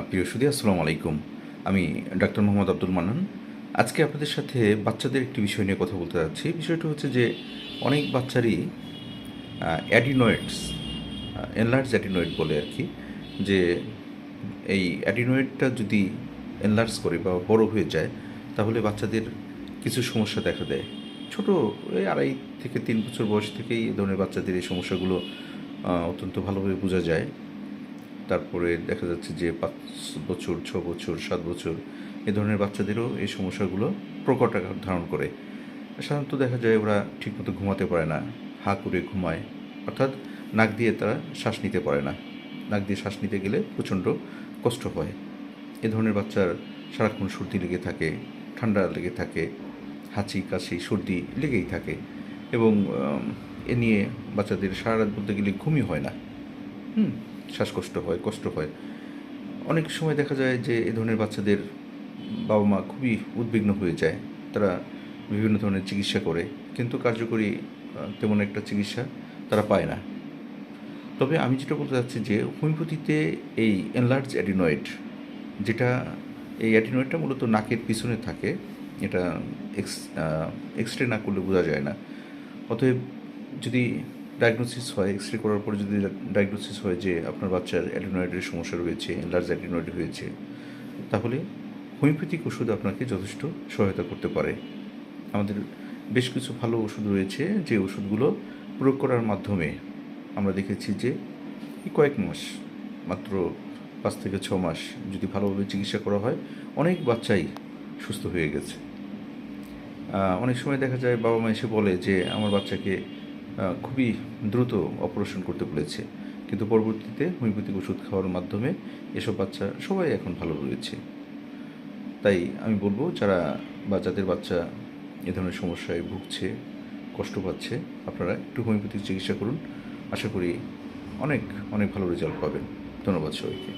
প্রিয় সুধী, আসসালামু আলাইকুম। আমি ডাক্তার মোহাম্মদ আব্দুল মান্নান। আজকে আপনাদের সাথে বাচ্চাদের একটি বিষয় নিয়ে কথা বলতে যাচ্ছি। বিষয়টা হচ্ছে যে অনেক বাচ্চারই অ্যাডিনয়েডস, এনলার্জ অ্যাডিনয়েড বলে আর কি, যে এই অ্যাডিনয়েডটা যদি এনলার্জ করে বা বড় হয়ে যায় তাহলে বাচ্চাদের কিছু সমস্যা দেখা দেয়। ছোট, এই 2.5 থেকে 3 বছর বয়স থেকেই এ ধরনের বাচ্চাদের এই সমস্যাগুলো অত্যন্ত ভালোভাবে বোঝা যায়। তারপরে দেখা যাচ্ছে যে 5 বছর, 6 বছর, 7 বছর এ ধরনের বাচ্চাদেরও এই সমস্যাগুলো প্রকট আকার ধারণ করে। সাধারণত দেখা যায় ওরা ঠিকমতো ঘুমাতে পারে না, হাঁ করে ঘুমায়, অর্থাৎ নাক দিয়ে তারা শ্বাস নিতে পারে না। নাক দিয়ে শ্বাস নিতে গেলে প্রচণ্ড কষ্ট হয়। এ ধরনের বাচ্চার সারাক্ষণ সর্দি লেগে থাকে, ঠান্ডা লেগে থাকে, হাঁচি কাশি সর্দি লেগেই থাকে, এবং এ নিয়ে বাচ্চাদের সারা রাত বলতে গেলে ঘুমই হয় না। শ্বাসকষ্ট হয়, কষ্ট হয়। অনেক সময় দেখা যায় যে এ ধরনের বাচ্চাদের বাবা মা খুবই উদ্বিগ্ন হয়ে যায়। তারা বিভিন্ন ধরনের চিকিৎসা করে, কিন্তু কার্যকরী তেমন একটা চিকিৎসা তারা পায় না। তবে আমি যেটা বলতে চাচ্ছি যে হোমিওপ্যাথিতে এই এনলার্জ অ্যাডিনয়েড, যেটা এই অ্যাডিনয়েডটা মূলত নাকের পিছনে থাকে, এটা এক্স রে না করলে বোঝা যায় না। অতএব যদি ডায়াগনোসিস হয়, এক্স রে করার পরে যদি ডায়াগনোসিস হয় যে আপনার বাচ্চার অ্যাডিনয়েডের সমস্যা রয়েছে, এনলার্জ অ্যাডিনয়েড হয়েছে, তাহলে হোমিওপ্যাথিক ওষুধ আপনাকে যথেষ্ট সহায়তা করতে পারে। আমাদের বেশ কিছু ভালো ওষুধ রয়েছে, যে ওষুধগুলো প্রয়োগ করার মাধ্যমে আমরা দেখেছি যে এই কয়েক মাস, মাত্র 5 থেকে 6 মাস যদি ভালোভাবে চিকিৎসা করা হয়, অনেক বাচ্চাই সুস্থ হয়ে গেছে। অনেক সময় দেখা যায় বাবা মা এসে বলে যে আমার বাচ্চাকে খুবই দ্রুত অপারেশন করতে বলেছে, কিন্তু পরবর্তীতে হোমিওপ্যাথিক ওষুধ খাওয়ার মাধ্যমে এসব বাচ্চা সবাই এখন ভালো রয়েছে। তাই আমি বলবো, যাদের বাচ্চা এ ধরনের সমস্যায় ভুগছে, কষ্ট পাচ্ছে, আপনারা একটু হোমিওপ্যাথিক চিকিৎসা করুন। আশা করি অনেক অনেক ভালো রেজাল্ট পাবেন। ধন্যবাদ সবাইকে।